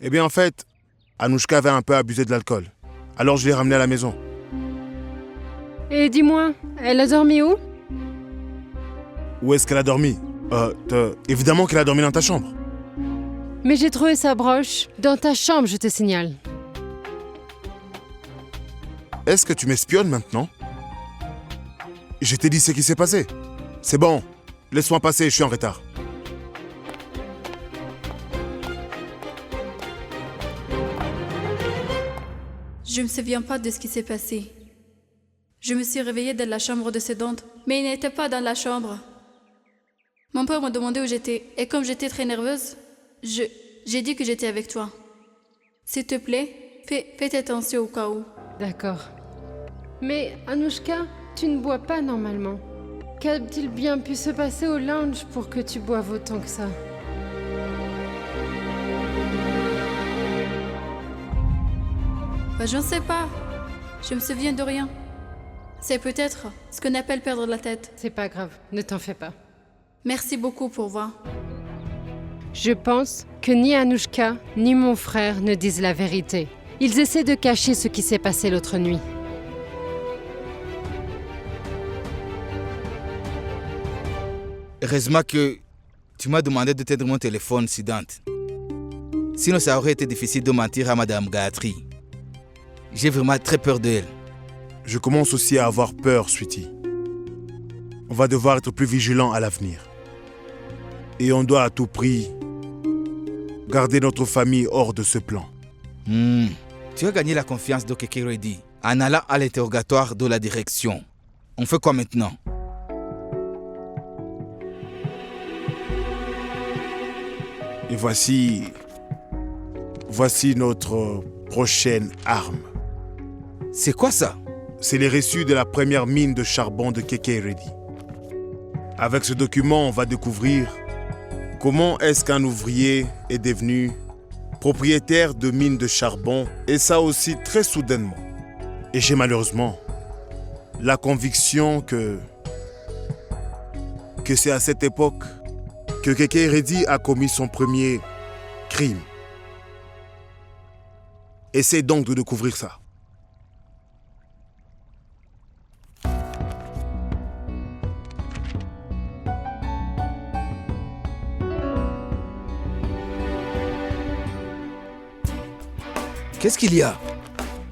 Eh bien, en fait, Anouchka avait un peu abusé de l'alcool. Alors je l'ai ramenée à la maison. Et dis-moi, elle a dormi où? Où est-ce qu'elle a dormi? Évidemment qu'elle a dormi dans ta chambre. Mais j'ai trouvé sa broche dans ta chambre, je te signale. Est-ce que tu m'espionnes maintenant? Je t'ai dit ce qui s'est passé. C'est bon, laisse-moi passer, je suis en retard. Je me souviens pas de ce qui s'est passé. Je me suis réveillée dans la chambre de Sédante, mais il n'était pas dans la chambre. Mon père m'a demandé où j'étais, et comme j'étais très nerveuse, j'ai dit que j'étais avec toi. S'il te plaît, fais attention au cas où. D'accord. Mais Anouchka, tu ne bois pas normalement. Qu'a-t-il bien pu se passer au lounge pour que tu boives autant que ça? Bah, je ne sais pas. Je me souviens de rien. C'est peut-être ce qu'on appelle perdre la tête. C'est pas grave, ne t'en fais pas. Merci beaucoup pour voir. Je pense que ni Anouchka, ni mon frère ne disent la vérité. Ils essaient de cacher ce qui s'est passé l'autre nuit. Heureusement que tu m'as demandé de t'aider mon téléphone, Siddhant. Sinon, ça aurait été difficile de mentir à Madame Gayatri. J'ai vraiment très peur d'elle. Je commence aussi à avoir peur, Sweetie. On va devoir être plus vigilant à l'avenir. Et on doit à tout prix garder notre famille hors de ce plan. Tu as gagné la confiance de Keke Reddy en allant à l'interrogatoire de la direction. On fait quoi maintenant? Et voici notre prochaine arme. C'est quoi ça? C'est les reçus de la première mine de charbon de Keke Reddy. Avec ce document, on va découvrir comment est-ce qu'un ouvrier est devenu propriétaire de mines de charbon, et ça aussi très soudainement. Et j'ai malheureusement la conviction que c'est à cette époque que Keke Reddy a commis son premier crime. Essaie donc de découvrir ça. Qu'est-ce qu'il y a?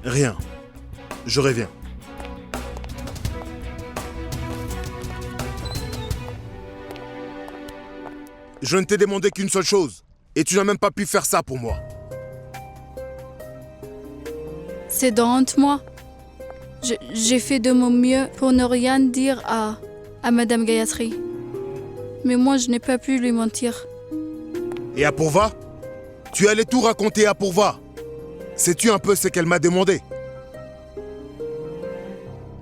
Rien. Je reviens. Je ne t'ai demandé qu'une seule chose. Et tu n'as même pas pu faire ça pour moi. C'est dans moi. J'ai fait de mon mieux pour ne rien dire à Madame Gayatri. Mais moi, je n'ai pas pu lui mentir. Et à Pourva? Tu allais tout raconter à Pourva. Sais-tu un peu ce qu'elle m'a demandé?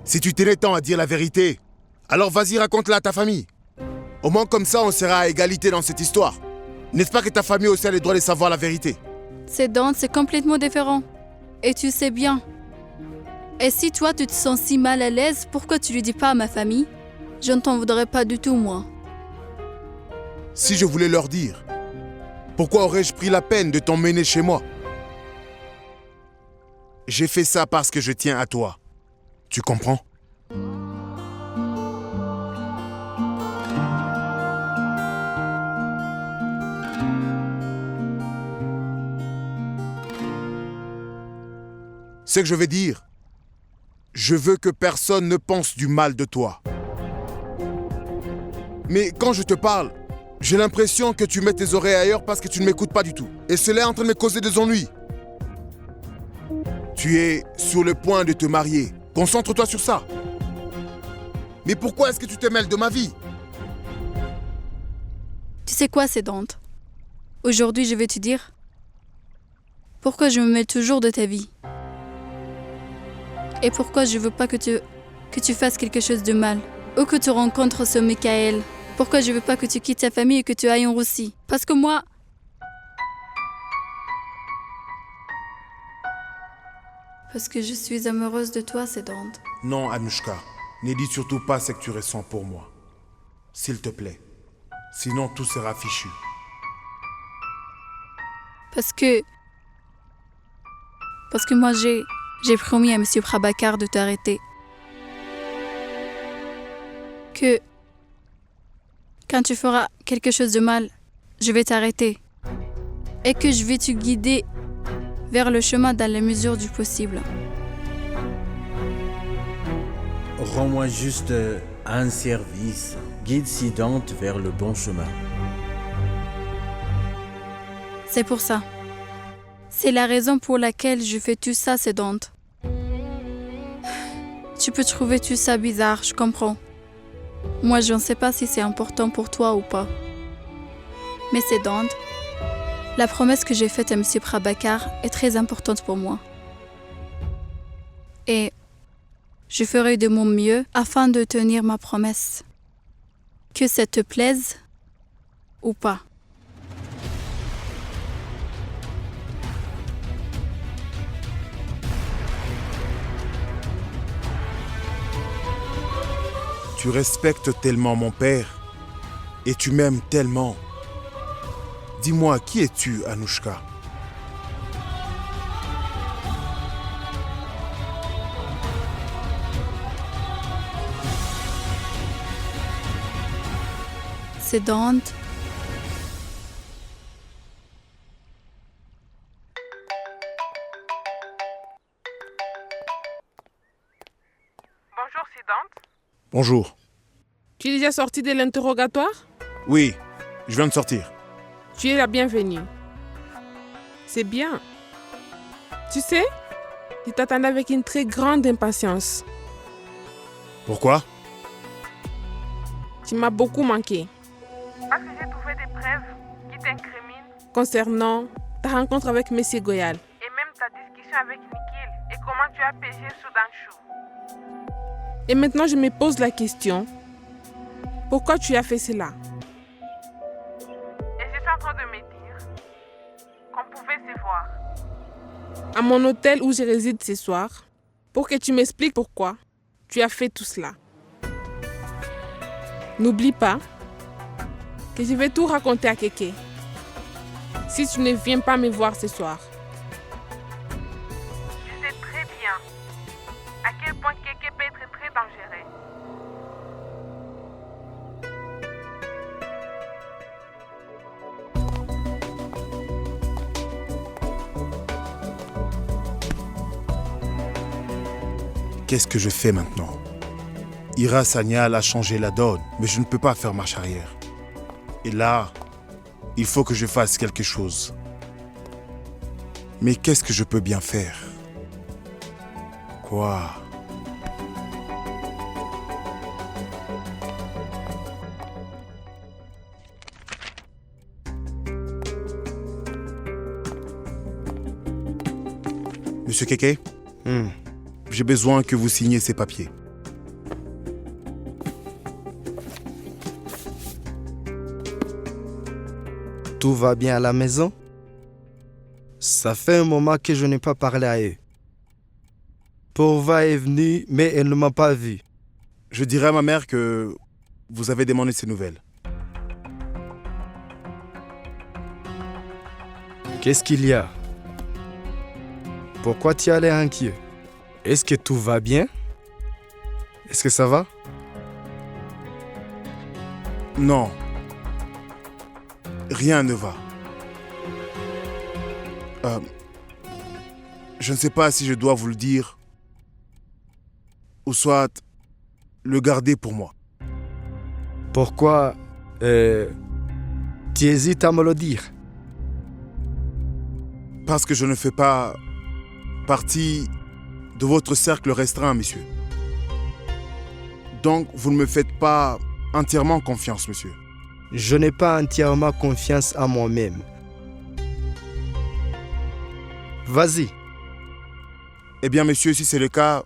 Si tu tenais tant à dire la vérité, alors vas-y, raconte-la à ta famille. Au moins comme ça, on sera à égalité dans cette histoire. N'est-ce pas que ta famille aussi a le droit de savoir la vérité? C'est complètement différent. Et tu sais bien. Et si toi, tu te sens si mal à l'aise, pourquoi tu lui dis pas à ma famille? Je ne t'en voudrais pas du tout, moi. Si je voulais leur dire, pourquoi aurais-je pris la peine de t'emmener chez moi? J'ai fait ça parce que je tiens à toi. Tu comprends? Ce que je vais dire, je veux que personne ne pense du mal de toi. Mais quand je te parle, j'ai l'impression que tu mets tes oreilles ailleurs parce que tu ne m'écoutes pas du tout. Et cela est en train de me causer des ennuis. Tu es sur le point de te marier. Concentre-toi sur ça. Mais pourquoi est-ce que tu te mêles de ma vie? Tu sais quoi, Sédante? Aujourd'hui, je vais te dire pourquoi je me mêle toujours de ta vie. Et pourquoi je veux pas que tu fasses quelque chose de mal. Ou que tu rencontres ce Michael. Pourquoi je veux pas que tu quittes ta famille et que tu ailles en Russie. Parce que moi... Parce que je suis amoureuse de toi, Sédante. Non, Anouchka. Ne dis surtout pas ce que tu ressens pour moi. S'il te plaît. Sinon, tout sera fichu. Parce que Parce que moi, j'ai promis à M. Prabhakar de t'arrêter. Que quand tu feras quelque chose de mal, je vais t'arrêter. Et que je vais te guider vers le chemin dans la mesure du possible. Rends-moi juste un service. Guide Siddhant vers le bon chemin. C'est pour ça. C'est la raison pour laquelle je fais tout ça, Siddhant. Tu peux trouver tout ça bizarre, je comprends. Moi, je ne sais pas si c'est important pour toi ou pas. Mais Siddhant, la promesse que j'ai faite à M. Prabhakar est très importante pour moi. Et je ferai de mon mieux afin de tenir ma promesse. Que ça te plaise ou pas. Tu respectes tellement mon père et tu m'aimes tellement. Dis-moi, qui es-tu, Anushka? Siddhant. Bonjour Siddhant. Bonjour. Tu es déjà sorti de l'interrogatoire? Oui, je viens de sortir. Tu es la bienvenue. C'est bien. Tu sais, je t'attendais avec une très grande impatience. Pourquoi? Tu m'as beaucoup manqué. Parce que j'ai trouvé des preuves qui t'incriminent concernant ta rencontre avec M. Goyal. Et même ta discussion avec Nikhil et comment tu as pêché sous Danshu. Et maintenant, je me pose la question. Pourquoi tu as fait cela? Et je suis en train de me dire qu'on pouvait se voir à mon hôtel où je réside ce soir pour que tu m'expliques pourquoi tu as fait tout cela. N'oublie pas que je vais tout raconter à Keke si tu ne viens pas me voir ce soir. Je sais très bien à quel point Keke peut être très dangereux. Qu'est-ce que je fais maintenant? Ira Sanyal a changé la donne, mais je ne peux pas faire marche arrière. Et là, il faut que je fasse quelque chose. Mais qu'est-ce que je peux bien faire? Quoi? Monsieur Keke, j'ai besoin que vous signiez ces papiers. Tout va bien à la maison? Ça fait un moment que je n'ai pas parlé à eux. Pourva est venue, mais elle ne m'a pas vu. Je dirai à ma mère que vous avez demandé ces nouvelles. Qu'est-ce qu'il y a? Pourquoi tu as l'air inquiet? Est-ce que tout va bien? Est-ce que ça va? Non. Rien ne va. Je ne sais pas si je dois vous le dire ou soit le garder pour moi. Pourquoi tu hésites à me le dire? Parce que je ne fais pas partie de votre cercle restreint, monsieur. Donc, vous ne me faites pas entièrement confiance, monsieur. Je n'ai pas entièrement confiance en moi-même. Vas-y. Eh bien, monsieur, si c'est le cas,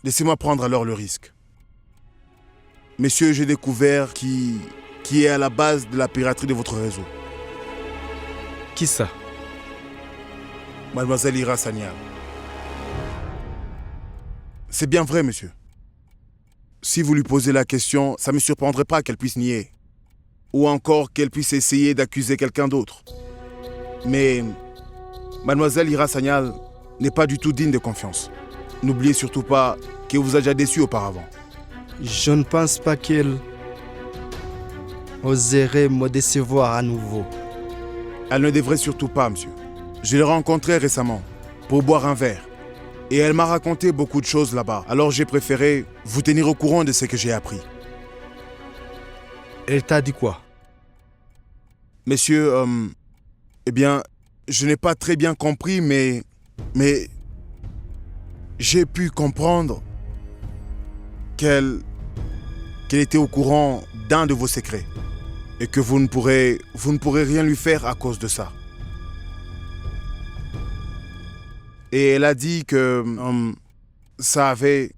laissez-moi prendre alors le risque. Messieurs, j'ai découvert qui est à la base de la piraterie de votre réseau. Qui ça? Mademoiselle Ira Sanyal. C'est bien vrai, monsieur. Si vous lui posez la question, ça ne me surprendrait pas qu'elle puisse nier. Ou encore qu'elle puisse essayer d'accuser quelqu'un d'autre. Mais Mademoiselle Ira Sanyal n'est pas du tout digne de confiance. N'oubliez surtout pas qu'elle vous a déjà déçu auparavant. Je ne pense pas qu'elle oserait me décevoir à nouveau. Elle ne devrait surtout pas, monsieur. Je l'ai rencontrée récemment pour boire un verre. Et elle m'a raconté beaucoup de choses là-bas. Alors j'ai préféré vous tenir au courant de ce que j'ai appris. Elle t'a dit quoi? Monsieur, eh bien, je n'ai pas très bien compris, mais j'ai pu comprendre qu'elle était au courant d'un de vos secrets et que vous ne pourrez rien lui faire à cause de ça. Et elle a dit que ça avait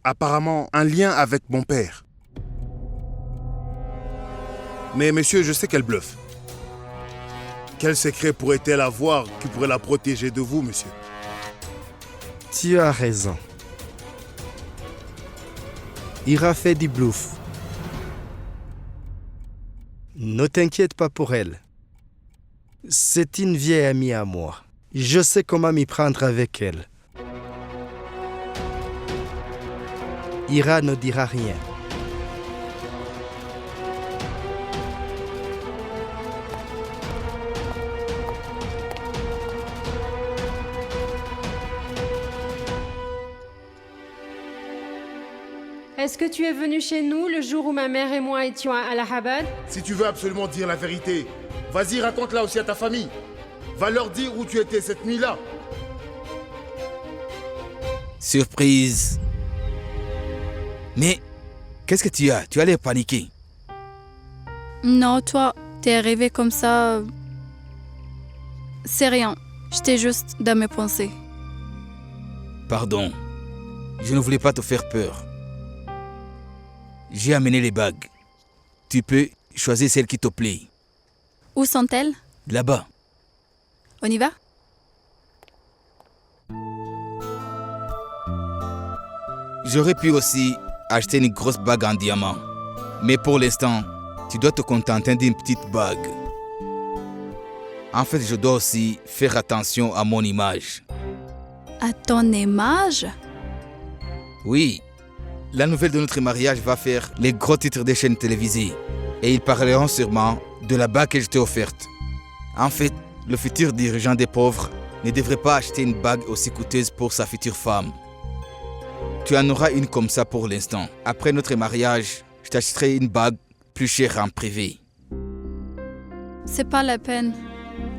apparemment un lien avec mon père. Mais monsieur, je sais qu'elle bluffe. Quel secret pourrait-elle avoir qui pourrait la protéger de vous, monsieur? Tu as raison. Ira fait du bluff. Ne t'inquiète pas pour elle. C'est une vieille amie à moi. Je sais comment m'y prendre avec elle. Ira ne dira rien. Est-ce que tu es venu chez nous le jour où ma mère et moi étions à Allahabad? Si tu veux absolument dire la vérité, vas-y, raconte-la aussi à ta famille. Va leur dire où tu étais cette nuit-là. Surprise. Mais qu'est-ce que tu as? Tu as l'air paniqué. Non, toi, t'es arrivé comme ça. C'est rien. J'étais juste dans mes pensées. Pardon. Je ne voulais pas te faire peur. J'ai amené les bagues. Tu peux choisir celle qui te plaît. Où sont-elles? Là-bas. On y va? J'aurais pu aussi acheter une grosse bague en diamant. Mais pour l'instant, tu dois te contenter d'une petite bague. En fait, je dois aussi faire attention à mon image. À ton image? Oui, la nouvelle de notre mariage va faire les gros titres des chaînes télévisées. Et ils parleront sûrement de la bague que je t'ai offerte. En fait, le futur dirigeant des pauvres ne devrait pas acheter une bague aussi coûteuse pour sa future femme. Tu en auras une comme ça pour l'instant. Après notre mariage, je t'achèterai une bague plus chère en privé. C'est pas la peine.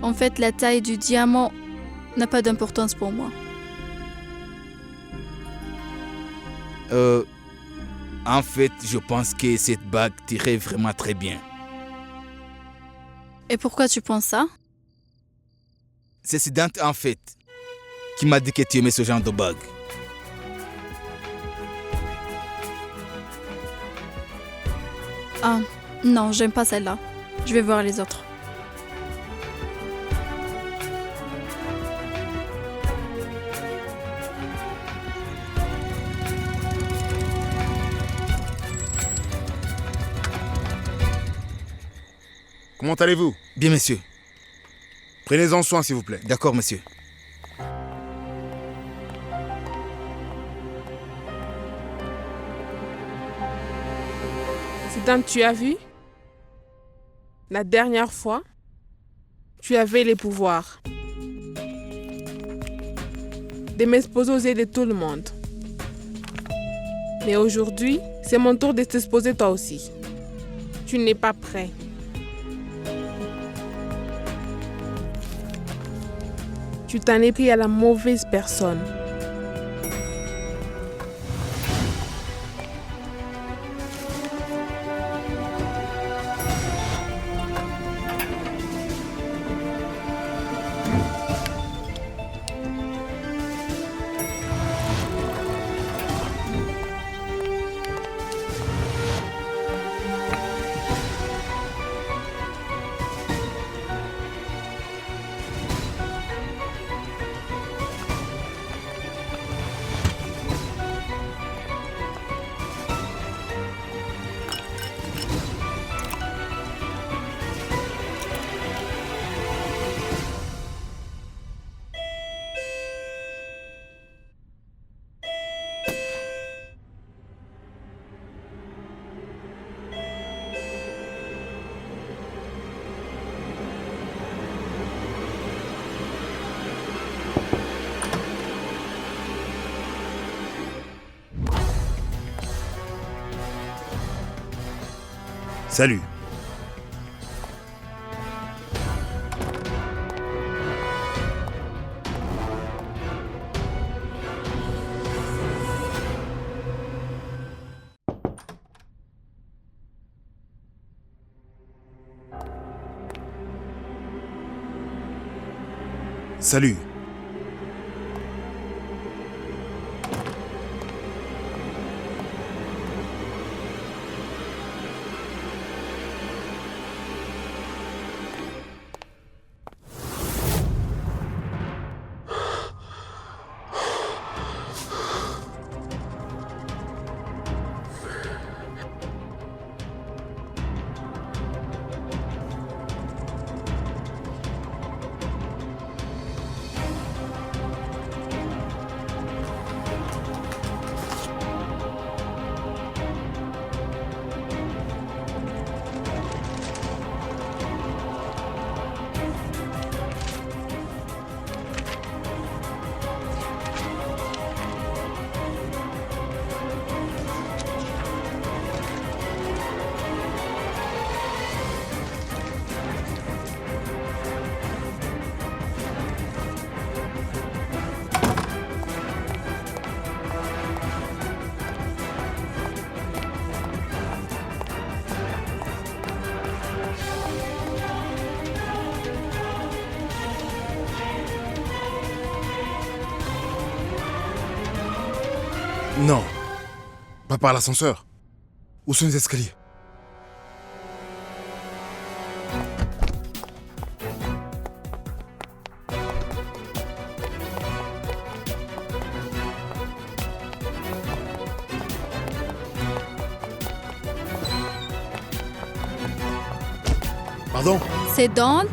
En fait, la taille du diamant n'a pas d'importance pour moi. En fait, je pense que cette bague t'irait vraiment très bien. Et pourquoi tu penses ça? C'est Sidante, en fait, qui m'a dit que tu aimais ce genre de bague. Ah, non, j'aime pas celle-là. Je vais voir les autres. Comment allez-vous? Bien, monsieur. Prenez-en soin, s'il vous plaît. D'accord, monsieur. Sidante, tu as vu? La dernière fois, tu avais les pouvoirs de m'exposer aux yeux de tout le monde. Mais aujourd'hui, c'est mon tour de t'exposer toi aussi. Tu n'es pas prêt. Tu t'en es pris à la mauvaise personne. Salut. Salut. Non. Pas par l'ascenseur. Où sont les escaliers? Pardon? C'est Dante?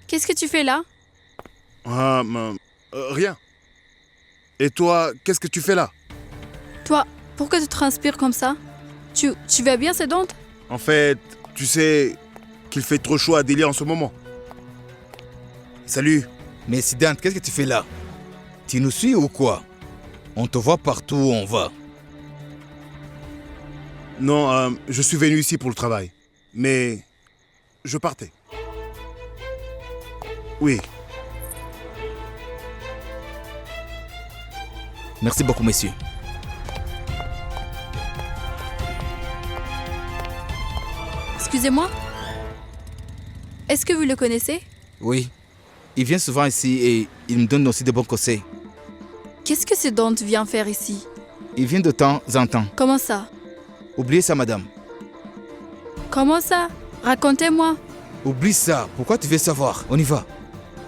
Qu'est-ce que tu fais là? Rien. Et toi, qu'est-ce que tu fais là? Toi, pourquoi tu transpires comme ça? Tu vas bien, c'est Dante? En fait, tu sais qu'il fait trop chaud à Delhi en ce moment. Salut. Mais Siddhant, qu'est-ce que tu fais là? Tu nous suis ou quoi? On te voit partout où on va. Non, je suis venu ici pour le travail. Mais je partais. Oui. Merci beaucoup, monsieur. Excusez-moi? Est-ce que vous le connaissez? Oui. Il vient souvent ici et il me donne aussi de bons conseils. Qu'est-ce que ce Dante vient faire ici? Il vient de temps en temps. Comment ça? Oubliez ça, madame. Comment ça? Racontez-moi. Oublie ça. Pourquoi tu veux savoir? On y va.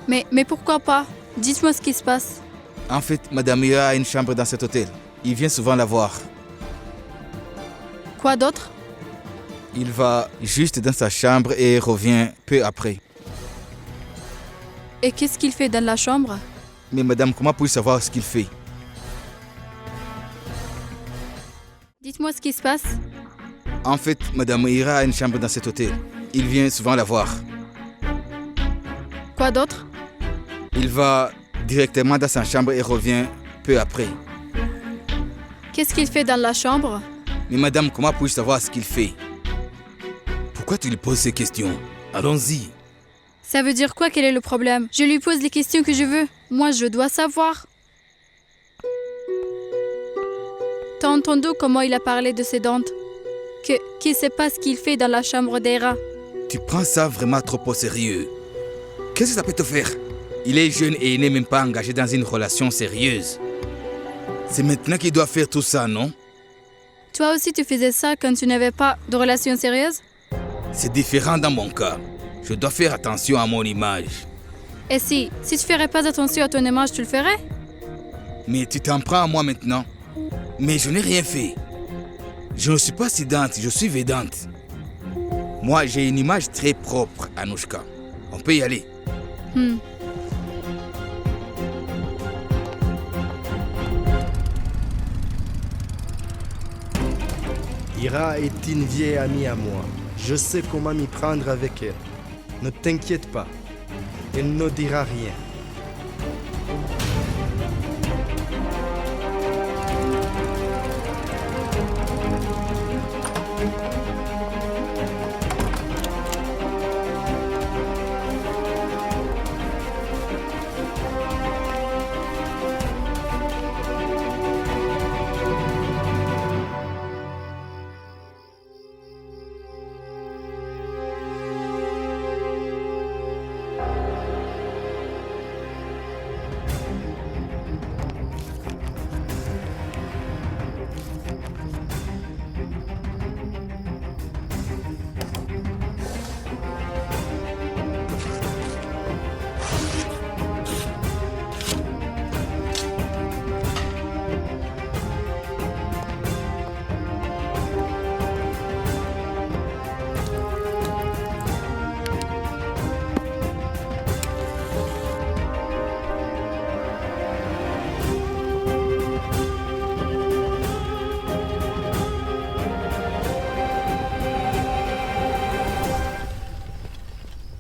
Mais pourquoi pas? Dites-moi ce qui se passe. En fait, madame Ira a une chambre dans cet hôtel. Il vient souvent la voir. Quoi d'autre? Il va juste dans sa chambre et revient peu après. Et qu'est-ce qu'il fait dans la chambre? Mais madame, comment puis-je savoir ce qu'il fait? Dites-moi ce qui se passe. En fait, madame Ira a une chambre dans cet hôtel. Il vient souvent la voir. Quoi d'autre? Il va directement dans sa chambre et revient peu après. Qu'est-ce qu'il fait dans la chambre? Mais madame, comment puis-je savoir ce qu'il fait? Pourquoi tu lui poses ces questions? Allons-y. Ça veut dire quoi? Quel est le problème? Je lui pose les questions que je veux. Moi, je dois savoir. T'as entendu comment il a parlé de ses dents? Qui sait pas ce qu'il fait dans la chambre d'Ira? Tu prends ça vraiment trop au sérieux. Qu'est-ce que ça peut te faire? Il est jeune et il n'est même pas engagé dans une relation sérieuse. C'est maintenant qu'il doit faire tout ça, non? Toi aussi, tu faisais ça quand tu n'avais pas de relation sérieuse? C'est différent dans mon cas. Je dois faire attention à mon image. Et si tu ferais pas attention à ton image, tu le ferais? Mais tu t'en prends à moi maintenant. Mais je n'ai rien fait. Je ne suis pas Siddhant, je suis Vedante. Moi, j'ai une image très propre, Anushka. On peut y aller. Ira est une vieille amie à moi. Je sais comment m'y prendre avec elle. Ne t'inquiète pas. Elle ne dira rien.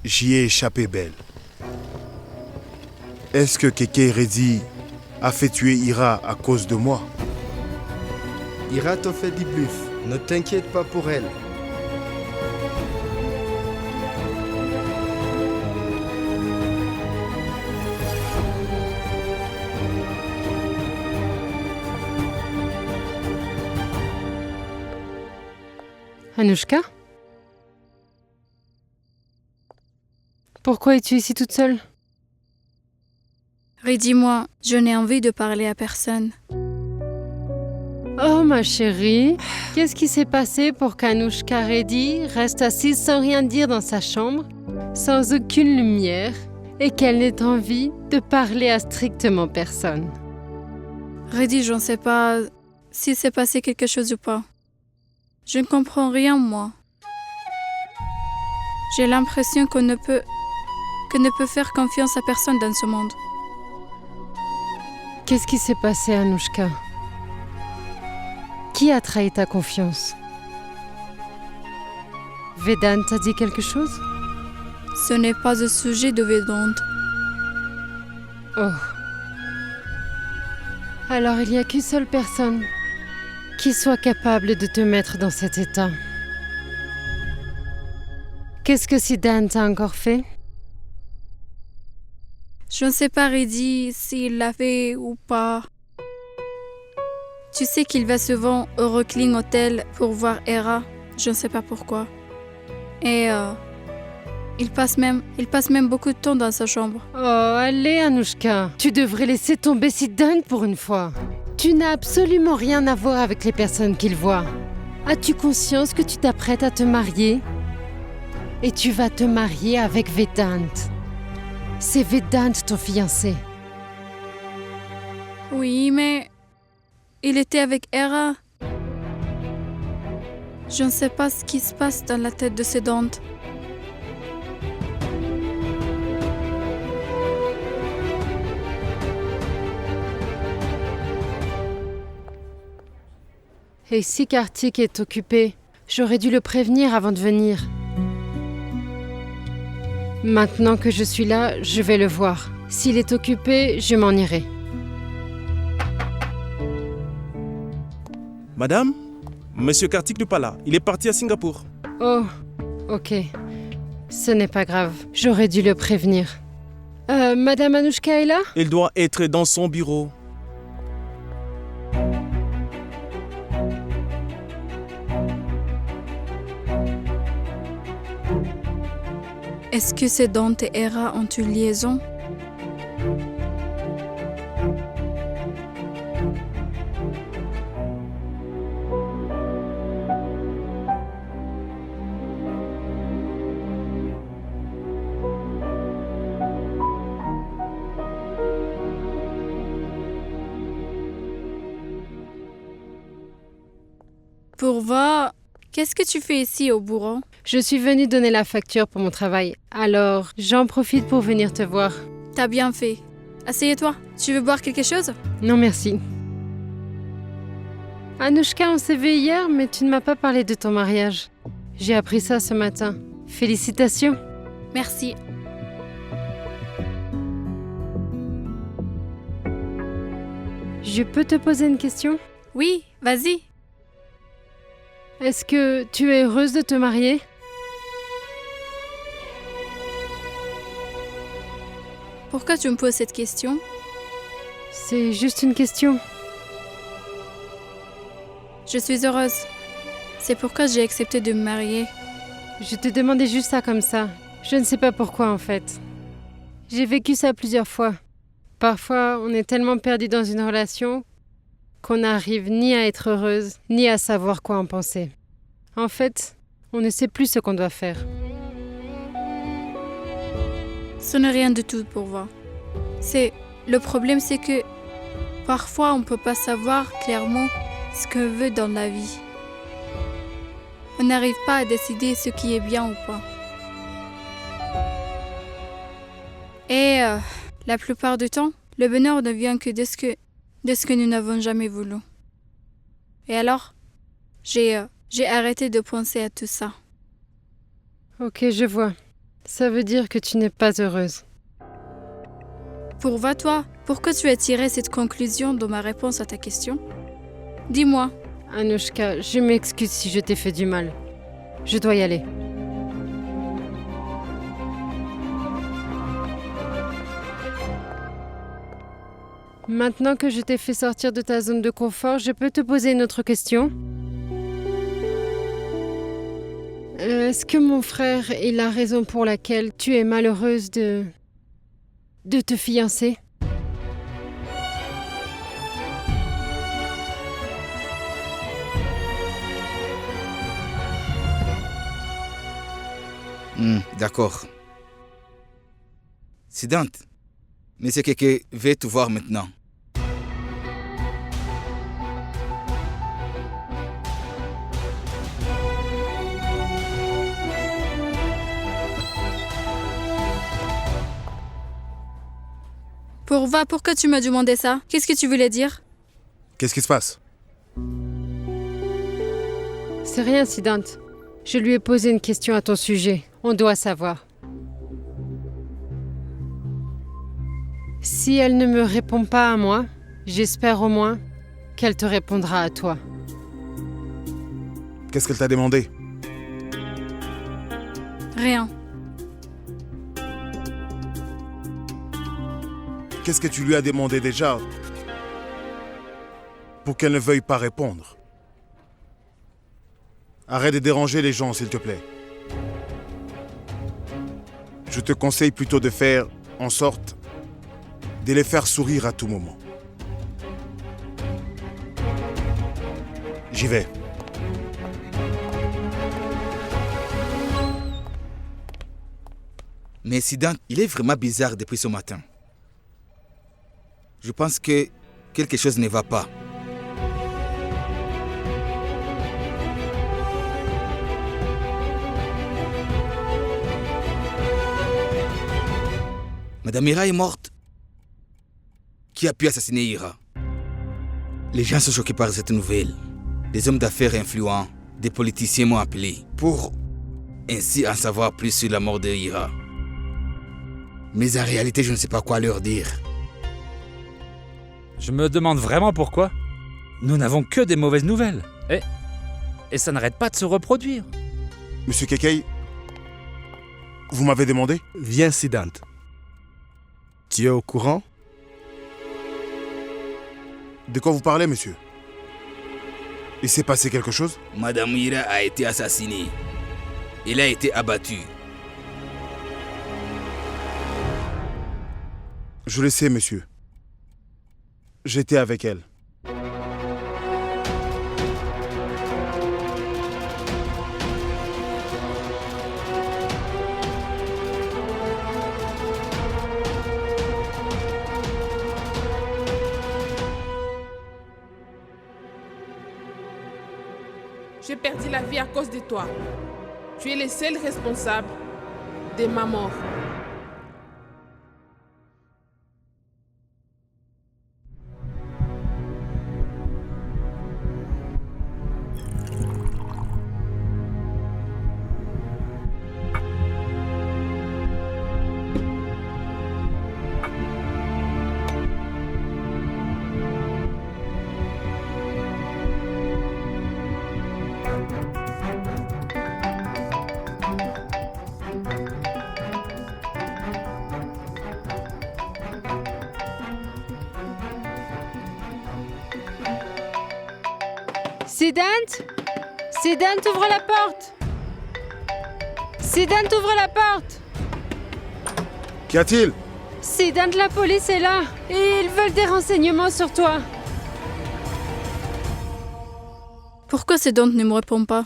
j'y ai échappé belle. Est-ce que Keke Reddy a fait tuer Ira à cause de moi? Ira te fait du bluff. Ne t'inquiète pas pour elle. Anushka? Pourquoi es-tu ici toute seule? Redis-moi, je n'ai envie de parler à personne. Oh ma chérie, qu'est-ce qui s'est passé pour qu'Anushka Reddy reste assise sans rien dire dans sa chambre, sans aucune lumière, et qu'elle n'ait envie de parler à strictement personne? Reddy, je ne sais pas s'il s'est passé quelque chose ou pas. Je ne comprends rien, moi. J'ai l'impression qu'on ne peut faire confiance à personne dans ce monde. Qu'est-ce qui s'est passé, Anushka? Qui a trahi ta confiance? Vedant t'a dit quelque chose? Ce n'est pas le sujet de Vedant. Oh. Alors il n'y a qu'une seule personne qui soit capable de te mettre dans cet état. Qu'est-ce que Siddhant t'a encore fait? Je ne sais pas, Reddy, s'il l'a fait ou pas. Tu sais qu'il va souvent au Rockling Hotel pour voir Hera. Je ne sais pas pourquoi. Et il passe même beaucoup de temps dans sa chambre. Oh, allez, Anushka. Tu devrais laisser tomber Siddhant pour une fois. Tu n'as absolument rien à voir avec les personnes qu'il voit. As-tu conscience que tu t'apprêtes à te marier? Et tu vas te marier avec Vedant. C'est Vedant ton fiancé. Oui, mais il était avec Hera. Je ne sais pas ce qui se passe dans la tête de Siddhant. Et si Kartik est occupé, j'aurais dû le prévenir avant de venir. Maintenant que je suis là, je vais le voir. S'il est occupé, je m'en irai. Madame, Monsieur Kartik n'est pas là. Il est parti à Singapour. Oh, ok. Ce n'est pas grave. J'aurais dû le prévenir. Madame Anushka est là? Il doit être dans son bureau. Est-ce que Siddhant et Hera ont une liaison? Pourva, qu'est-ce que tu fais ici au bureau? Je suis venue donner la facture pour mon travail. Alors, j'en profite pour venir te voir. T'as bien fait. Asseyez-toi. Tu veux boire quelque chose? Non, merci. Anushka, on s'est vu hier, mais tu ne m'as pas parlé de ton mariage. J'ai appris ça ce matin. Félicitations. Merci. Je peux te poser une question? Oui, vas-y. Est-ce que tu es heureuse de te marier? Pourquoi tu me poses cette question? C'est juste une question. Je suis heureuse. C'est pourquoi j'ai accepté de me marier. Je te demandais juste ça comme ça. Je ne sais pas pourquoi en fait. J'ai vécu ça plusieurs fois. Parfois, on est tellement perdu dans une relation qu'on n'arrive ni à être heureuse, ni à savoir quoi en penser. En fait, on ne sait plus ce qu'on doit faire. Ce n'est rien du tout pour moi. Le problème, c'est que parfois, on ne peut pas savoir clairement ce qu'on veut dans la vie. On n'arrive pas à décider ce qui est bien ou pas. Et la plupart du temps, le bonheur ne vient que de ce que nous n'avons jamais voulu. Et alors, j'ai arrêté de penser à tout ça. Ok, je vois. Ça veut dire que tu n'es pas heureuse. Pourva, toi, pourquoi tu as tiré cette conclusion dans ma réponse à ta question? Dis-moi. Anouchka, je m'excuse si je t'ai fait du mal. Je dois y aller. Maintenant que je t'ai fait sortir de ta zone de confort, je peux te poser une autre question? Est-ce que mon frère est la raison pour laquelle tu es malheureuse de te fiancer? D'accord. Siddhant, Monsieur Keke veut te voir maintenant. Pourva, pourquoi tu m'as demandé ça? Qu'est-ce que tu voulais dire? Qu'est-ce qui se passe? C'est rien, Siddhant. Je lui ai posé une question à ton sujet. On doit savoir. Si elle ne me répond pas à moi, j'espère au moins qu'elle te répondra à toi. Qu'est-ce qu'elle t'a demandé? Rien. Qu'est-ce que tu lui as demandé déjà pour qu'elle ne veuille pas répondre? Arrête de déranger les gens, s'il te plaît. Je te conseille plutôt de faire en sorte de les faire sourire à tout moment. J'y vais. Mais Siddhant, il est vraiment bizarre depuis ce matin. Je pense que quelque chose ne va pas. Madame Ira est morte. Qui a pu assassiner Ira? Les gens sont choqués par cette nouvelle. Des hommes d'affaires influents, des politiciens m'ont appelé pour ainsi en savoir plus sur la mort de Ira. Mais en réalité, je ne sais pas quoi leur dire. Je me demande vraiment pourquoi. Nous n'avons que des mauvaises nouvelles. Et ça n'arrête pas de se reproduire. Monsieur Kekei, vous m'avez demandé? Viens, Siddhant. Tu es au courant? De quoi vous parlez, monsieur? Il s'est passé quelque chose? Madame Ira a été assassinée. Elle a été abattue. Je le sais, monsieur. J'étais avec elle. J'ai perdu la vie à cause de toi. Tu es le seul responsable de ma mort. Siddhant! Siddhant, ouvre la porte! Siddhant, ouvre la porte! Qu'y a-t-il? Siddhant, la police est là et ils veulent des renseignements sur toi. Pourquoi Siddhant ne me répond pas?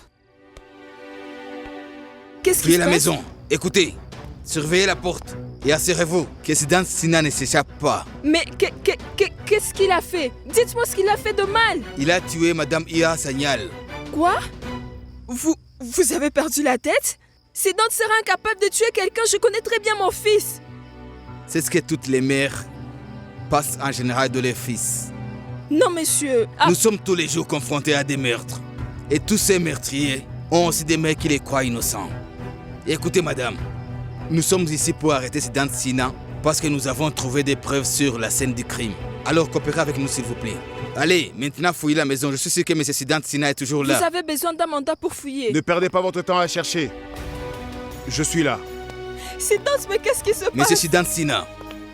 Qu'est-ce qui Fuyez se la passe? maison. Écoutez, surveillez la porte et assurez-vous que Siddhant Sinha ne s'échappe pas. Mais qu'est-ce qu'il a fait? Dites-moi ce qu'il a fait de mal. Il a tué Madame Ira Sanyal. Quoi? Vous avez perdu la tête? Siddhant sera incapable de tuer quelqu'un, je connais très bien mon fils. C'est ce que toutes les mères passent en général de leurs fils. Non, monsieur. Nous sommes tous les jours confrontés à des meurtres. Et tous ces meurtriers ont aussi des mères qui les croient innocents. Et écoutez, madame, Nous sommes ici pour arrêter Siddhant Sinha parce que nous avons trouvé des preuves sur la scène du crime. Alors coopérez avec nous s'il vous plaît. Allez, maintenant fouillez la maison. Je suis sûr que M. Siddhant Sinha est toujours là. Vous avez besoin d'un mandat pour fouiller. Ne perdez pas votre temps à chercher. Je suis là. Siddhant, mais qu'est-ce qui se passe? Monsieur Siddhant Sinha,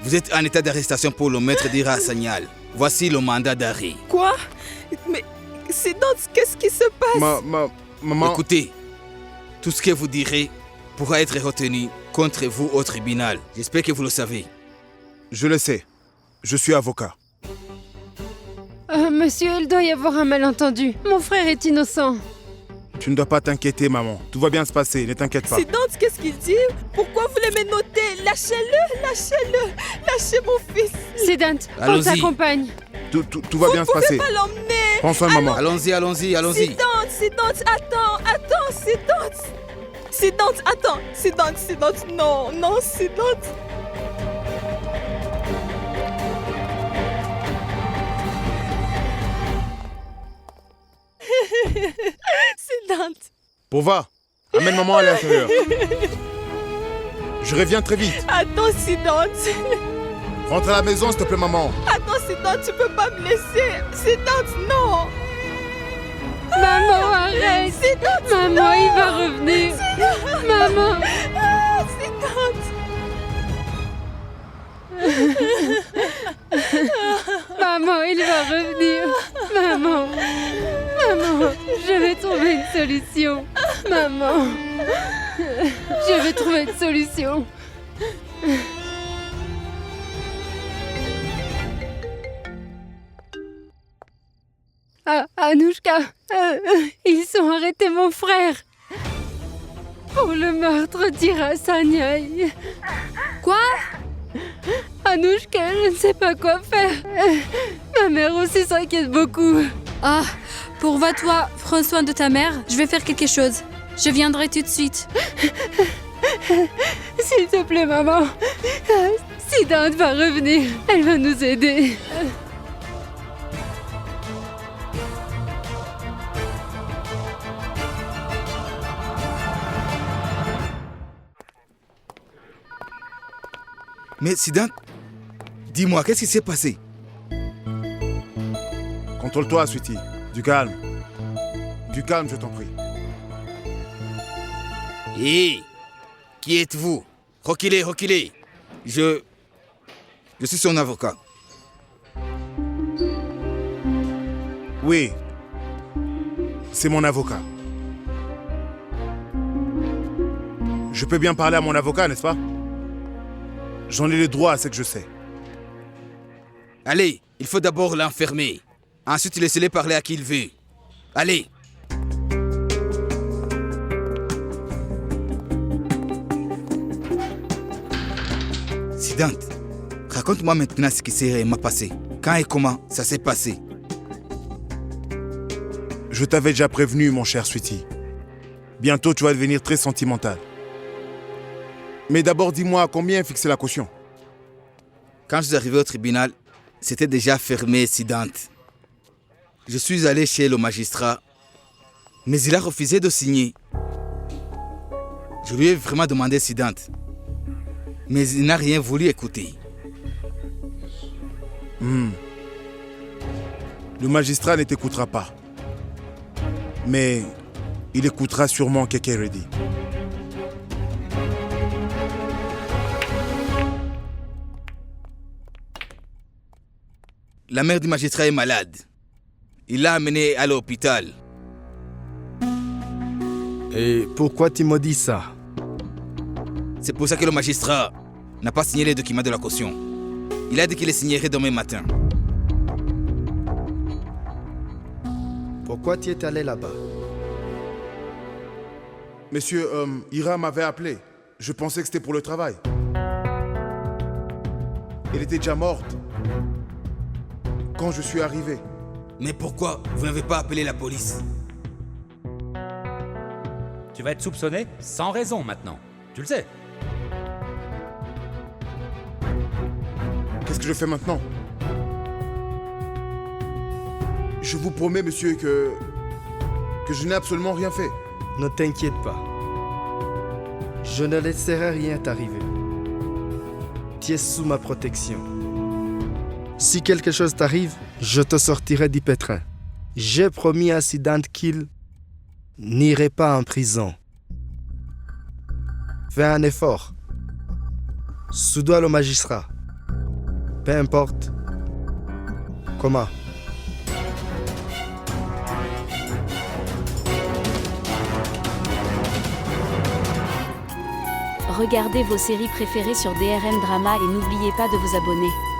vous êtes en état d'arrestation pour le maître d'Ira Sanyal. Voici le mandat d'arrêt. Quoi? Mais Siddhant, qu'est-ce qui se passe? Maman... Écoutez, tout ce que vous direz pourra être retenu contre vous au tribunal. J'espère que vous le savez. Je le sais. Je suis avocat. Monsieur, il doit y avoir un malentendu. Mon frère est innocent. Tu ne dois pas t'inquiéter, maman. Tout va bien se passer, ne t'inquiète pas. Siddhant, qu'est-ce qu'il dit? Pourquoi vous les menotez? Lâchez-le, lâchez-le. Lâchez mon fils. Siddhant, on Allons-y. t'accompagne. Tout va bien se passer. Vous pouvez pas l'emmener. Prends soin de maman. Allons-y, allons-y, allons-y. Siddhant, attends, Siddhant, attends. Siddhant, non, Siddhant. Siddhant. Pova, amène maman à l'intérieur. Je reviens très vite. Attends, Siddhant. Rentre à la maison, s'il te plaît, maman. Attends, Siddhant, tu peux pas me laisser. Siddhant, non. Maman, arrête. Maman, il va revenir. Maman. Siddhant. Maman, il va revenir. Maman. Maman, je vais trouver une solution. Maman. Je vais trouver une solution. Ah, Anushka, ils ont arrêté mon frère pour le meurtre d'Ira Sanyal. Quoi? Anushka, je ne sais pas quoi faire. Ma mère aussi s'inquiète beaucoup. Ah, pourva-toi, prends soin de ta mère, je vais faire quelque chose. Je viendrai tout de suite. S'il te plaît, maman. Siddhant va revenir. Elle va nous aider. Mais Siddhant, dis-moi, qu'est-ce qui s'est passé? Contrôle-toi, Sweetie. Du calme. Du calme, je t'en prie. Hé, qui êtes-vous? Reculez. Je suis son avocat. Oui. C'est mon avocat. Je peux bien parler à mon avocat, n'est-ce pas? J'en ai le droit à ce que je sais. Allez, il faut d'abord l'enfermer. Ensuite, laissez-le parler à qui il veut. Allez. Siddhant, raconte-moi maintenant ce qui s'est réellement passé. Quand et comment ça s'est passé? Je t'avais déjà prévenu, mon cher Sweetie. Bientôt, tu vas devenir très sentimental. Mais d'abord, dis-moi à combien est fixée la caution? Quand je suis arrivé au tribunal, c'était déjà fermé, Siddhant. Je suis allé chez le magistrat, mais il a refusé de signer. Je lui ai vraiment demandé, Siddhant, mais il n'a rien voulu écouter. Le magistrat ne t'écoutera pas. Mais il écoutera sûrement Keke Reddy. La mère du magistrat est malade. Il l'a amenée à l'hôpital. Et pourquoi tu me dis ça? C'est pour ça que le magistrat n'a pas signé les documents de la caution. Il a dit qu'il les signerait demain matin. Pourquoi tu es allé là-bas? Monsieur, Ira m'avait appelé. Je pensais que c'était pour le travail. Elle était déjà morte quand je suis arrivé. Mais pourquoi vous n'avez pas appelé la police? Tu vas être soupçonné sans raison maintenant. Tu le sais. Qu'est-ce que je fais maintenant? Je vous promets, monsieur, que je n'ai absolument rien fait. Ne t'inquiète pas. Je ne laisserai rien t'arriver. Tu es sous ma protection. Si quelque chose t'arrive, je te sortirai du pétrin. J'ai promis à Siddhant qu'il n'irait pas en prison. Fais un effort. Soudoie le magistrat. Peu importe. Comment? Regardez vos séries préférées sur DRM Drama et n'oubliez pas de vous abonner.